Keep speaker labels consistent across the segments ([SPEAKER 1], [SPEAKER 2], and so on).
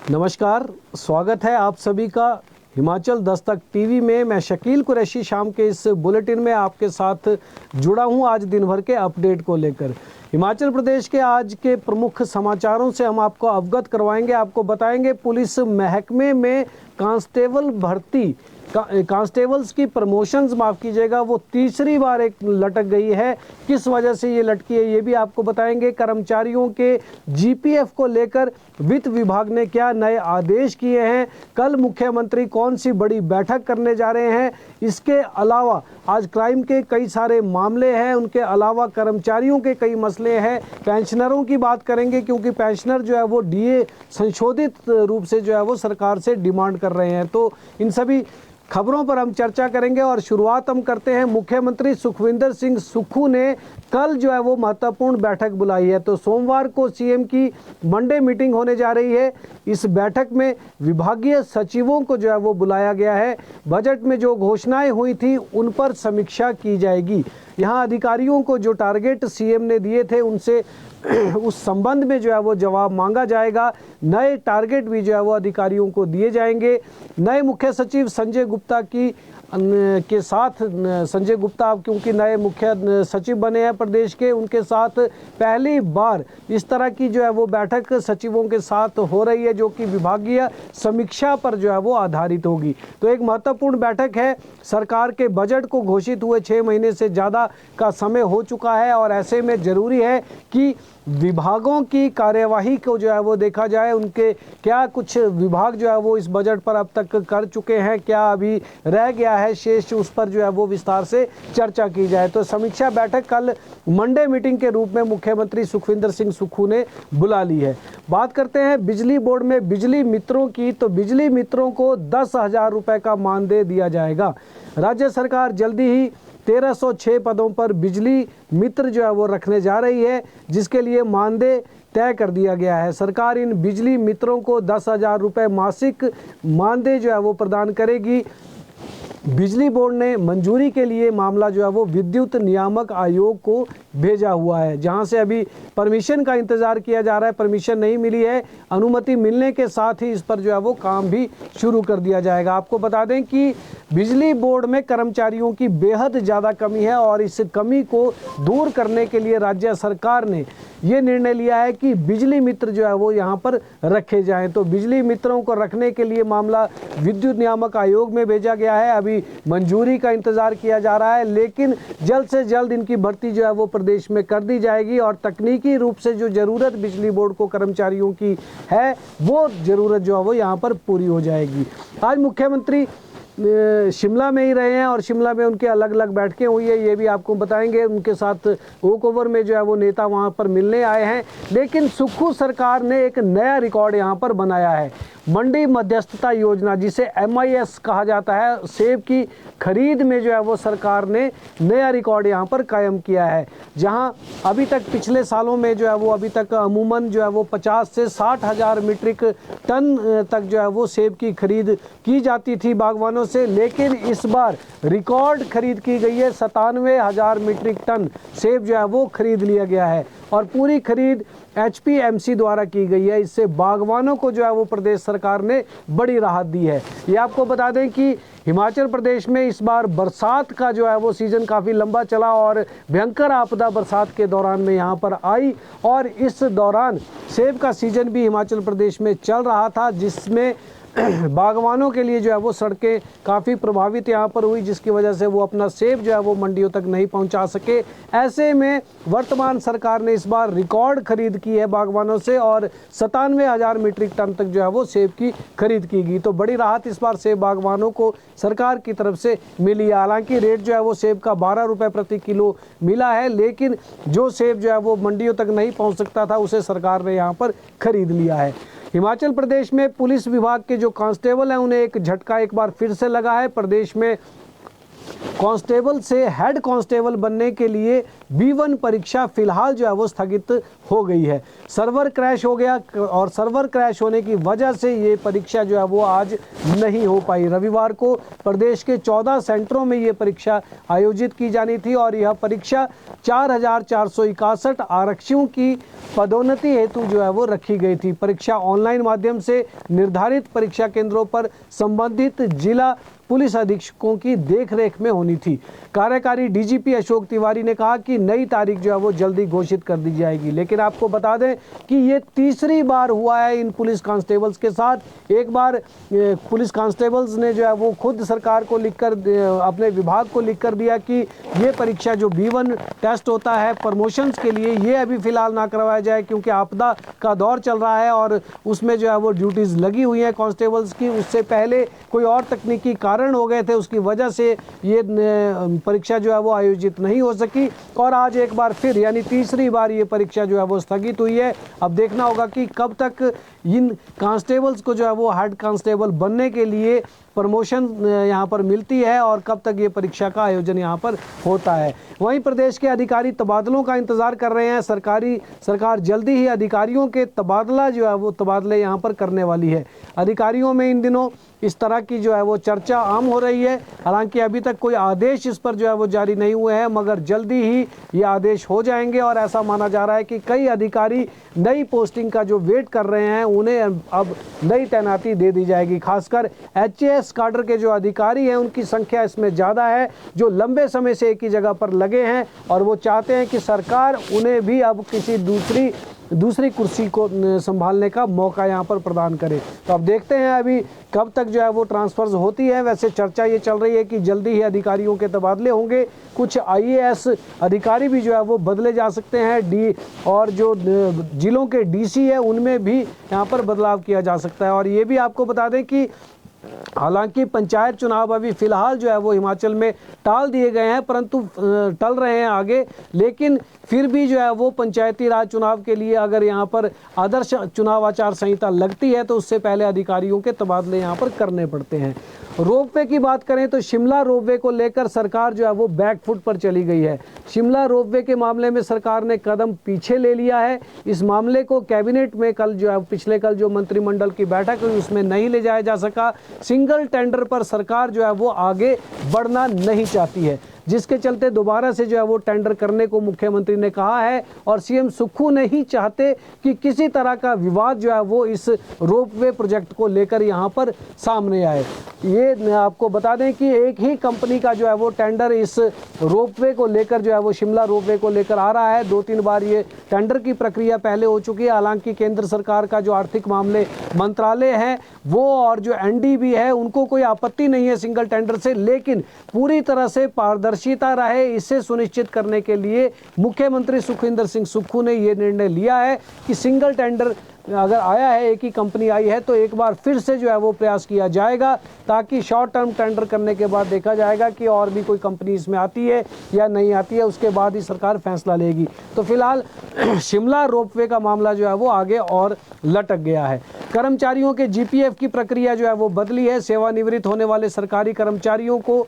[SPEAKER 1] नमस्कार, स्वागत है आप सभी का हिमाचल दस्तक टीवी में। मैं शकील कुरैशी शाम के इस बुलेटिन में आपके साथ जुड़ा हूं आज दिन भर के अपडेट को लेकर। हिमाचल प्रदेश के आज के प्रमुख समाचारों से हम आपको अवगत करवाएंगे। आपको बताएंगे पुलिस महकमे में कांस्टेबल भर्ती, कांस्टेबल्स की प्रमोशंस माफ़ कीजिएगा वो तीसरी बार एक लटक गई है। किस वजह से ये लटकी है ये भी आपको बताएंगे। कर्मचारियों के जीपीएफ को लेकर वित्त विभाग ने क्या नए आदेश किए हैं, कल मुख्यमंत्री कौन सी बड़ी बैठक करने जा रहे हैं, इसके अलावा आज क्राइम के कई सारे मामले हैं, उनके अलावा कर्मचारियों के कई मसले हैं। पेंशनरों की बात करेंगे क्योंकि पेंशनर जो है वो डीए संशोधित रूप से जो है वो सरकार से डिमांड कर रहे हैं। तो इन सभी खबरों पर हम चर्चा करेंगे और शुरुआत हम करते हैं। मुख्यमंत्री सुखविंदर सिंह सुक्खू ने कल जो है वो महत्वपूर्ण बैठक बुलाई है। तो सोमवार को सीएम की मंडे मीटिंग होने जा रही है। इस बैठक में विभागीय सचिवों को जो है वो बुलाया गया है। बजट में जो घोषणाएं हुई थी उन पर समीक्षा की जाएगी। यहाँ अधिकारियों को जो टारगेट सीएम ने दिए थे उनसे उस संबंध में जो है वो जवाब मांगा जाएगा। नए टारगेट भी जो है वो अधिकारियों को दिए जाएंगे। नए मुख्य सचिव संजय गुप्ता के साथ, संजय गुप्ता क्योंकि नए मुख्य सचिव बने हैं प्रदेश के, उनके साथ पहली बार इस तरह की जो है वो बैठक सचिवों के साथ हो रही है जो कि विभागीय समीक्षा पर जो है वो आधारित होगी। तो एक महत्वपूर्ण बैठक है। सरकार के बजट को घोषित हुए 6 महीने से ज़्यादा का समय हो चुका है और ऐसे में ज़रूरी है कि विभागों की कार्यवाही को जो है वो देखा जाए। उनके क्या कुछ विभाग जो है वो इस बजट पर अब तक कर चुके हैं, क्या अभी रह गया है शेष, उस पर जो है वो विस्तार से चर्चा की जाए। तो समीक्षा बैठक कल मंडे मीटिंग के रूप में मुख्यमंत्री सुखविंदर सिंह सुक्खू ने बुला ली है। बात करते हैं बिजली बोर्ड में बिजली मित्रों की। तो बिजली मित्रों को 10,000 रुपये का मानदेय दिया जाएगा। राज्य सरकार जल्दी ही 1306 पदों पर बिजली मित्र जो है वो रखने जा रही है, जिसके लिए मानदेय तय कर दिया गया है। सरकार इन बिजली मित्रों को 10,000 रुपये मासिक मानदेय जो है वो प्रदान करेगी। बिजली बोर्ड ने मंजूरी के लिए मामला जो है वो विद्युत नियामक आयोग को भेजा हुआ है, जहां से अभी परमिशन का इंतजार किया जा रहा है। परमिशन नहीं मिली है। अनुमति मिलने के साथ ही इस पर जो है वो काम भी शुरू कर दिया जाएगा। आपको बता दें कि बिजली बोर्ड में कर्मचारियों की बेहद ज़्यादा कमी है और इस कमी को दूर करने के लिए राज्य सरकार ने ये निर्णय लिया है कि बिजली मित्र जो है वो यहाँ पर रखे जाएं। तो बिजली मित्रों को रखने के लिए मामला विद्युत नियामक आयोग में भेजा गया है। अभी मंजूरी का इंतजार किया जा रहा है, लेकिन जल्द से जल्द इनकी भर्ती जो है वो प्रदेश में कर दी जाएगी और तकनीकी रूप से जो ज़रूरत बिजली बोर्ड को कर्मचारियों की है वो ज़रूरत जो है वो यहाँ पर पूरी हो जाएगी। आज मुख्यमंत्री शिमला में ही रहे हैं और शिमला में उनके अलग अलग बैठकें हुई है, ये भी आपको बताएंगे। उनके साथ ओक ओवर में जो है वो नेता वहाँ पर मिलने आए हैं। लेकिन सुक्खू सरकार ने एक नया रिकॉर्ड यहाँ पर बनाया है। मंडी मध्यस्थता योजना, जिसे MIS कहा जाता है, सेब की खरीद में जो है वो सरकार ने नया रिकॉर्ड यहाँ पर कायम किया है। जहाँ अभी तक पिछले सालों में जो है वो अभी तक अमूमन जो है वो 50 से 60 हज़ार मीट्रिक टन तक जो है वो सेब की खरीद की जाती थी बागवानों से, लेकिन इस बार रिकॉर्ड खरीद की गई है। 97,000 मीट्रिक टन सेब जो है वो खरीद लिया गया है और पूरी खरीद HPMC द्वारा की गई है। इससे बागवानों को जो है वो प्रदेश सरकार ने बड़ी राहत दी है। ये आपको बता दें कि हिमाचल प्रदेश में इस बार बरसात का जो है वो सीज़न काफ़ी लंबा चला और भयंकर आपदा बरसात के दौरान में यहाँ पर आई और इस दौरान सेब का सीज़न भी हिमाचल प्रदेश में चल रहा था, जिसमें बागवानों के लिए जो है वो सड़कें काफ़ी प्रभावित यहाँ पर हुई, जिसकी वजह से वो अपना सेब जो है वो मंडियों तक नहीं पहुँचा सके। ऐसे में वर्तमान सरकार ने इस बार रिकॉर्ड खरीद की है बागवानों से और 97,000 मीट्रिक टन तक जो है वो सेब की खरीद की गई। तो बड़ी राहत इस बार सेब बागवानों को सरकार की तरफ से मिली है। हालांकि रेट जो है वो सेब का 12 रुपये प्रति किलो मिला है, लेकिन जो सेब जो है वो मंडियों तक नहीं पहुँच सकता था उसे सरकार ने यहाँ पर खरीद लिया है। हिमाचल प्रदेश में पुलिस विभाग के जो कांस्टेबल हैं उन्हें एक झटका एक बार फिर से लगा है। प्रदेश में कांस्टेबल से हेड कांस्टेबल बनने के लिए B1 परीक्षा फिलहाल जो है वो स्थगित हो गई है। सर्वर क्रैश हो गया और सर्वर क्रैश होने की वजह से ये परीक्षा जो है वो आज नहीं हो पाई। रविवार को प्रदेश के 14 सेंटरों में ये परीक्षा आयोजित की जानी थी और यह परीक्षा 4,461 आरक्षियों की पदोन्नति हेतु जो है वो रखी गई थी। परीक्षा ऑनलाइन माध्यम से निर्धारित परीक्षा केंद्रों पर संबंधित जिला पुलिस अधीक्षकों की देखरेख में होनी थी। कार्यकारी डीजीपी अशोक तिवारी ने कहा कि नई तारीख जो है वो जल्दी घोषित कर दी जाएगी। लेकिन आपको बता दें कि ये तीसरी बार हुआ है इन पुलिस कांस्टेबल्स के साथ। एक बार पुलिस कांस्टेबल्स ने जो है वो खुद सरकार को लिखकर, अपने विभाग को लिखकर दिया कि ये परीक्षा जो B1 टेस्ट होता है प्रमोशंस के लिए, ये अभी फिलहाल ना करवाया जाए क्योंकि आपदा का दौर चल रहा है और उसमें जो है वो ड्यूटीज़ लगी हुई हैं कांस्टेबल्स की। उससे पहले कोई और तकनीकी कारण हो गए थे, उसकी वजह से ये परीक्षा जो है वो आयोजित नहीं हो सकी और आज एक बार फिर यानी तीसरी बार ये परीक्षा जो है वो स्थगित हुई है। अब देखना होगा कि कब तक इन कांस्टेबल्स को जो है वो हेड कांस्टेबल बनने के लिए प्रमोशन यहाँ पर मिलती है और कब तक ये परीक्षा का आयोजन यहाँ पर होता है। वहीं प्रदेश के अधिकारी तबादलों का इंतजार कर रहे हैं। सरकार जल्दी ही अधिकारियों के तबादला जो है वो तबादले यहाँ पर करने वाली है। अधिकारियों में इन दिनों इस तरह की जो है वो चर्चा आम हो रही है। हालांकि अभी तक कोई आदेश इस पर जो है वो जारी नहीं हुए हैं, मगर जल्दी ही ये आदेश हो जाएंगे और ऐसा माना जा रहा है कि कई अधिकारी नई पोस्टिंग का जो वेट कर रहे हैं उन्हें अब नई तैनाती दे दी जाएगी। खासकर HAS काडर के जो अधिकारी हैं उनकी संख्या इसमें ज़्यादा है, जो लंबे समय से एक ही जगह पर लगे हैं और वो चाहते हैं कि सरकार उन्हें भी अब किसी दूसरी कुर्सी को संभालने का मौका यहाँ पर प्रदान करे। तो अब देखते हैं अभी कब तक जो है वो ट्रांसफर्स होती है। वैसे चर्चा ये चल रही है कि जल्दी ही अधिकारियों के तबादले होंगे। कुछ IAS अधिकारी भी जो है वो बदले जा सकते हैं और जो जिलों के DC है उनमें भी यहाँ पर बदलाव किया जा सकता है। और ये भी आपको बता दें कि हालांकि पंचायत चुनाव अभी फिलहाल जो है वो हिमाचल में टाल दिए गए हैं, परंतु टल रहे हैं आगे, लेकिन फिर भी जो है वो पंचायती राज चुनाव के लिए अगर यहाँ पर आदर्श चुनाव आचार संहिता लगती है तो उससे पहले अधिकारियों के तबादले यहाँ पर करने पड़ते हैं। रोपवे की बात करें तो शिमला रोपवे को लेकर सरकार जो है वो बैकफुट पर चली गई है। शिमला रोपवे के मामले में सरकार ने कदम पीछे ले लिया है। इस मामले को कैबिनेट में कल जो मंत्रिमंडल की बैठक हुई उसमें नहीं ले जाया जा सका। सिंगल टेंडर पर सरकार जो है वो आगे बढ़ना नहीं चाहती है, जिसके चलते दोबारा से जो है वो टेंडर करने को मुख्यमंत्री ने कहा है और CM सुक्खू नहीं चाहते कि किसी तरह का विवाद जो है वो इस रोपवे प्रोजेक्ट को लेकर यहाँ पर सामने आए। ये आपको बता दें कि एक ही कंपनी का जो है वो टेंडर इस रोपवे को लेकर जो है वो शिमला रोपवे को लेकर आ रहा है। 2-3 बार ये टेंडर की प्रक्रिया पहले हो चुकी है। हालांकि केंद्र सरकार का जो आर्थिक मामले मंत्रालय है वो और जो NDB है उनको कोई आपत्ति नहीं है सिंगल टेंडर से, लेकिन पूरी तरह से पारदर्शिता रहे इसे सुनिश्चित करने के लिए मुख्यमंत्री सुखविंदर सिंह सुक्खू ने ये निर्णय लिया है कि सिंगल टेंडर अगर आया है, एक ही कंपनी आई है, तो एक बार फिर से जो है वो प्रयास किया जाएगा ताकि शॉर्ट टर्म टेंडर करने के बाद देखा जाएगा कि और भी कोई कंपनी इसमें आती है या नहीं आती है, उसके बाद ही सरकार फैसला लेगी। तो फिलहाल शिमला रोपवे का मामला जो है वो आगे और लटक गया है। कर्मचारियों के GPF की प्रक्रिया जो है वो बदली है। सेवानिवृत्त होने वाले सरकारी कर्मचारियों को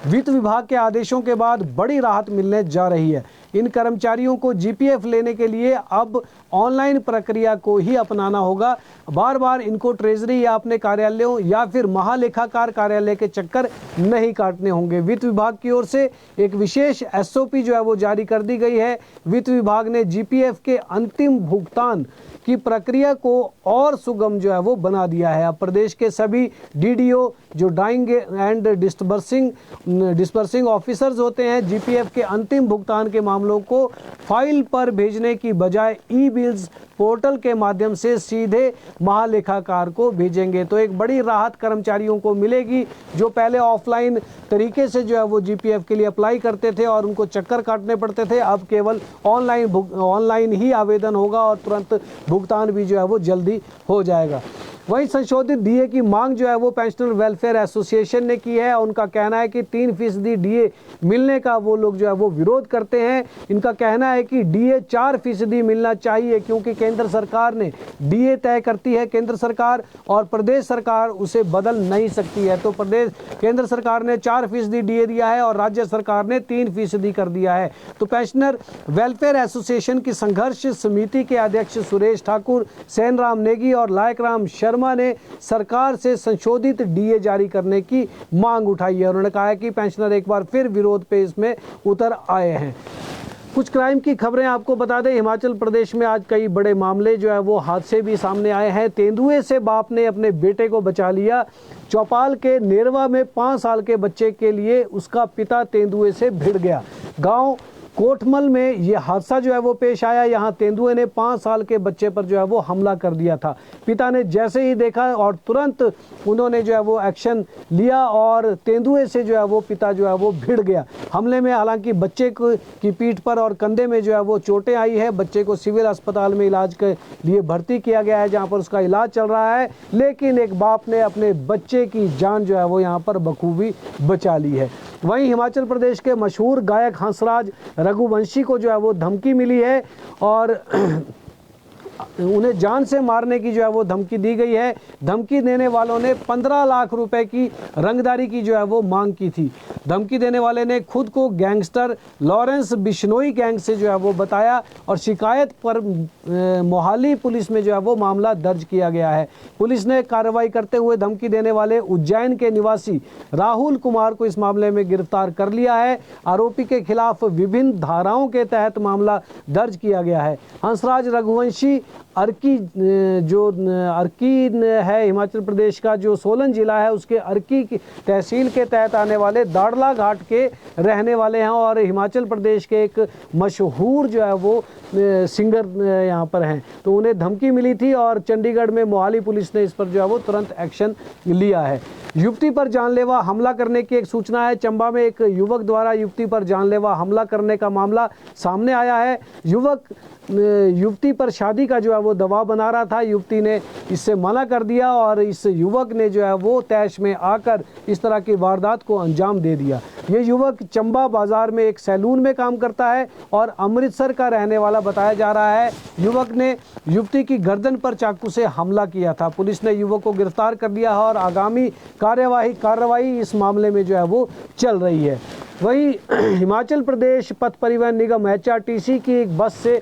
[SPEAKER 1] वित्त विभाग के आदेशों के बाद बड़ी राहत मिलने जा रही है। इन कर्मचारियों को GPF लेने के लिए अब ऑनलाइन प्रक्रिया को ही अपनाना होगा। बार बार इनको ट्रेजरी या अपने कार्यालयों या फिर महालेखाकार कार्यालय के चक्कर नहीं काटने होंगे। वित्त विभाग की ओर से एक विशेष SOP जो है वो जारी कर दी गई है। वित्त विभाग ने GPF के अंतिम भुगतान की प्रक्रिया को और सुगम जो है वो बना दिया है। अब प्रदेश के सभी DDO जो डाइंग एंड डिस्बर्सिंग ऑफिसर्स होते हैं GPF के अंतिम भुगतान के मामलों को फाइल पर भेजने की बजाय ई-बिल्स पोर्टल के माध्यम से सीधे महालेखाकार को भेजेंगे। तो एक बड़ी राहत कर्मचारियों को मिलेगी जो पहले ऑफलाइन तरीके से जो है वो GPF के लिए अप्लाई करते थे और उनको चक्कर काटने पड़ते थे। अब केवल ऑनलाइन ही आवेदन होगा और तुरंत भुगतान भी जो है वो जल्दी हो जाएगा। वहीं संशोधित डीए की मांग जो है वो पेंशनर वेलफेयर एसोसिएशन ने की है। उनका कहना है कि 3% डीए मिलने का वो लोग जो है वो विरोध करते हैं। इनका कहना है कि डीए 4% मिलना चाहिए, क्योंकि केंद्र सरकार ने डीए तय करती है केंद्र सरकार, और प्रदेश सरकार उसे बदल नहीं सकती है। तो केंद्र सरकार ने 4% डीए दिया है और राज्य सरकार ने 3% कर दिया है। तो पेंशनर वेलफेयर एसोसिएशन की संघर्ष समिति के अध्यक्ष सुरेश ठाकुर, सेन राम नेगी और लायक राम शर्मा ने सरकार से संशोधित डीए जारी करने की मांग उठाई है। उन्होंने कहा है कि पेंशनर एक बार फिर विरोध पे इसमें उतर आए हैं। कुछ क्राइम की खबरें आपको बता दें। हिमाचल प्रदेश में आज कई बड़े मामले जो है वो हादसे भी सामने आए हैं। तेंदुए से बाप ने अपने बेटे को बचा लिया। चौपाल के नेरवा में 5 साल के बच्चे के लिए उसका पिता तेंदुए से भिड़ गया। गांव कोटमल में ये हादसा जो है वो पेश आया। यहाँ तेंदुए ने 5 साल के बच्चे पर जो है वो हमला कर दिया था। पिता ने जैसे ही देखा और तुरंत उन्होंने जो है वो एक्शन लिया और तेंदुए से जो है वो पिता जो है वो भिड़ गया। हमले में हालांकि बच्चे की पीठ पर और कंधे में जो है वो चोटें आई है। बच्चे को सिविल अस्पताल में इलाज के लिए भर्ती किया गया है, जहाँ पर उसका इलाज चल रहा है। लेकिन एक बाप ने अपने बच्चे की जान जो है वो यहाँ पर बखूबी बचा ली है। वहीं हिमाचल प्रदेश के मशहूर गायक हंसराज रघुवंशी को जो है वो धमकी मिली है और उन्हें जान से मारने की जो है वो धमकी दी गई है। धमकी देने वालों ने 15 लाख रुपए की रंगदारी की जो है वो मांग की थी। धमकी देने वाले ने खुद को गैंगस्टर लॉरेंस बिश्नोई गैंग से जो है वो बताया और शिकायत पर मोहाली पुलिस में जो है वो मामला दर्ज किया गया है। पुलिस ने कार्रवाई करते हुए धमकी देने वाले उज्जैन के निवासी राहुल कुमार को इस मामले में गिरफ्तार कर लिया है। आरोपी के खिलाफ विभिन्न धाराओं के तहत मामला दर्ज किया गया है। हंसराज रघुवंशी अर्की है हिमाचल प्रदेश का, जो सोलन जिला है उसके अर्की की तहसील के तहत आने वाले दाड़ला घाट के रहने वाले हैं और हिमाचल प्रदेश के एक मशहूर जो है वो सिंगर यहाँ पर हैं। तो उन्हें धमकी मिली थी और चंडीगढ़ में मोहाली पुलिस ने इस पर जो है वो तुरंत एक्शन लिया है। युवती पर जानलेवा हमला करने की एक सूचना है। चंबा में एक युवक द्वारा युवती पर जानलेवा हमला करने का मामला सामने आया है। युवती पर शादी का जो है वो दबाव बना रहा था। युवती ने इससे मना कर दिया और इस युवक ने जो है वो तैश में आकर इस तरह की वारदात को अंजाम दे दिया। ये युवक चंबा बाजार में एक सैलून में काम करता है और अमृतसर का रहने वाला बताया जा रहा है। युवक ने युवती की गर्दन पर चाकू से हमला किया था। पुलिस ने युवक को गिरफ्तार कर लिया है और आगामी कार्रवाई इस मामले में जो है वो चल रही है। वहीं हिमाचल प्रदेश पथ परिवहन निगम HRTC की एक बस से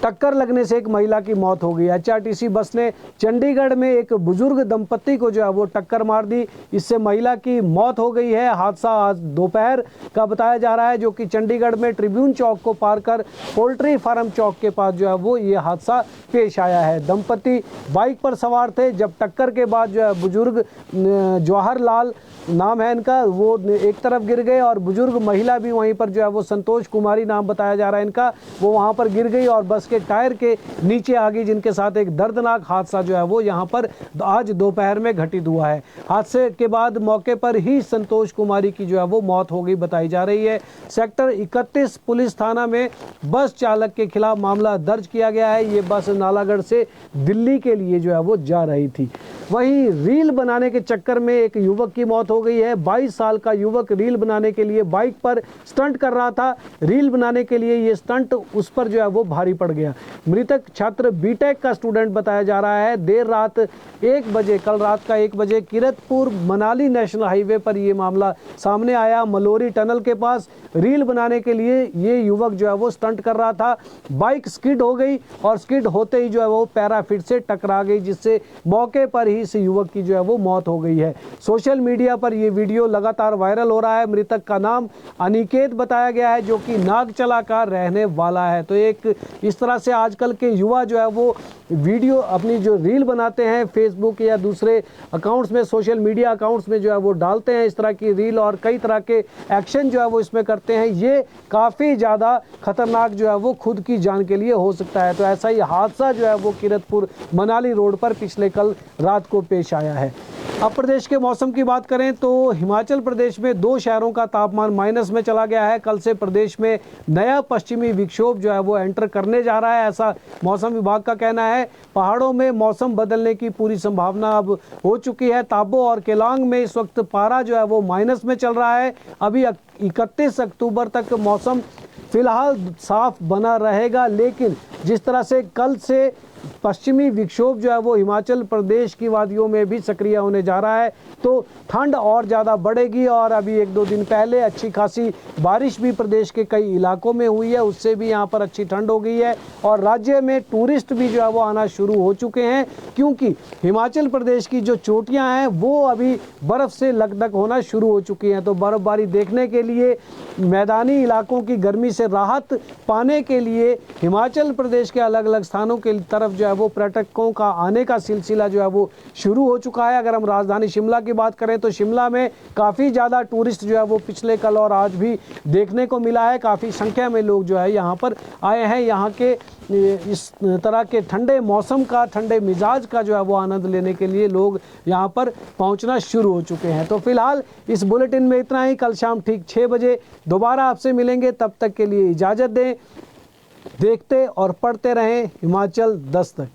[SPEAKER 1] टक्कर लगने से एक महिला की मौत हो गई। HRTC बस ने चंडीगढ़ में एक बुजुर्ग दंपत्ति को जो है वो टक्कर मार दी। इससे महिला की मौत हो गई है। हादसा आज दोपहर का बताया जा रहा है, जो कि चंडीगढ़ में ट्रिब्यून चौक को पार कर पोल्ट्री फार्म चौक के पास जो है वो ये हादसा पेश आया है। दंपत्ति बाइक पर सवार थे जब टक्कर के बाद जो है बुजुर्ग जवाहर लाल नाम है इनका, वो एक तरफ गिर गए और बुजुर्ग महिला भी वहीं पर जो है वो संतोष कुमारी नाम बताया जा रहा है इनका, वो वहाँ पर गिर गई और बस के टायर के नीचे आ गई, जिनके साथ एक दर्दनाक हादसा जो है वो यहाँ पर आज दोपहर में घटित हुआ है। हादसे के बाद मौके पर ही संतोष कुमारी की जो है वो मौत हो गई बताई जा रही है। सेक्टर 31 पुलिस थाना में बस चालक के खिलाफ मामला दर्ज किया गया है। ये बस नालागढ़ से दिल्ली के लिए जो है वो जा रही थी। वहीं रील बनाने के चक्कर में एक युवक की मौत हो गई है। 22 साल का युवक रील बनाने के लिए बाइक पर स्टंट कर रहा था। रील बनाने के लिए ये स्टंट उस पर जो है वो भारी पड़ गया। मृतक छात्र बीटेक का स्टूडेंट बताया जा रहा है। देर रात 1 बजे, कल रात का 1 बजे किरतपुर मनाली नेशनल हाईवे पर यह मामला सामने आया। मलोरी टनल के पास रील बनाने के लिए ये युवक जो है वो स्टंट कर रहा था। बाइक स्किड हो गई और स्किड होते ही जो है वो पैराफिट से टकरा गई, जिससे मौके पर ही इस युवक की जो है वो मौत हो गई है। सोशल मीडिया पर ये वीडियो लगातार वायरल हो रहा है। मृतक का नाम अनिकेत बताया गया है, जो कि नागचला का रहने वाला है। तो एक इस तरह से आजकल के युवा जो है वो वीडियो अपनी जो रील बनाते हैं फेसबुक या दूसरे अकाउंट्स में, सोशल मीडिया अकाउंट्स में जो है वो डालते हैं इस तरह की रील और कई तरह के एक्शन जो है वो इसमें करते हैं। ये काफ़ी ज़्यादा खतरनाक जो है वो खुद की जान के लिए हो सकता है। तो ऐसा ही हादसा जो है वो किरतपुर मनाली रोड पर पिछले कल रात को पेश आया है। अब प्रदेश के मौसम की बात करें तो हिमाचल प्रदेश में 2 शहरों का तापमान माइनस में चला गया है। कल से प्रदेश में नया पश्चिमी विक्षोभ जो है वो एंटर करने जा रहा है, ऐसा मौसम विभाग का कहना है। पहाड़ों में मौसम बदलने की पूरी संभावना अब हो चुकी है। ताबो और केलांग में इस वक्त पारा जो है वो माइनस में चल रहा है। अभी 31 अक्टूबर तक मौसम फिलहाल साफ बना रहेगा, लेकिन जिस तरह से कल से पश्चिमी विक्षोभ जो है वो हिमाचल प्रदेश की वादियों में भी सक्रिय होने जा रहा है, तो ठंड और ज़्यादा बढ़ेगी। और अभी 1-2 दिन पहले अच्छी खासी बारिश भी प्रदेश के कई इलाकों में हुई है, उससे भी यहाँ पर अच्छी ठंड हो गई है। और राज्य में टूरिस्ट भी जो है वो आना शुरू हो चुके हैं, क्योंकि हिमाचल प्रदेश की जो चोटियाँ हैं वो अभी बर्फ़ से लकदक होना शुरू हो चुकी हैं। तो बर्फ़बारी देखने के लिए, मैदानी इलाकों की गर्मी से राहत पाने के लिए हिमाचल प्रदेश के अलग अलग स्थानों के तरफ जो है वो पर्यटकों का आने का सिलसिला जो है वो शुरू हो चुका है। अगर हम राजधानी शिमला की बात करें तो शिमला में काफ़ी ज़्यादा टूरिस्ट जो है वो पिछले कल और आज भी देखने को मिला है। काफ़ी संख्या में लोग जो है यहाँ पर आए हैं। यहाँ के इस तरह के ठंडे मौसम का, ठंडे मिजाज का जो है वो आनंद लेने के लिए लोग यहाँ पर पहुँचना शुरू हो चुके हैं। तो फिलहाल इस बुलेटिन में इतना ही। कल शाम ठीक 6 बजे दोबारा आपसे मिलेंगे, तब तक के लिए इजाज़त दें। देखते और पढ़ते रहें हिमाचल दस्तक।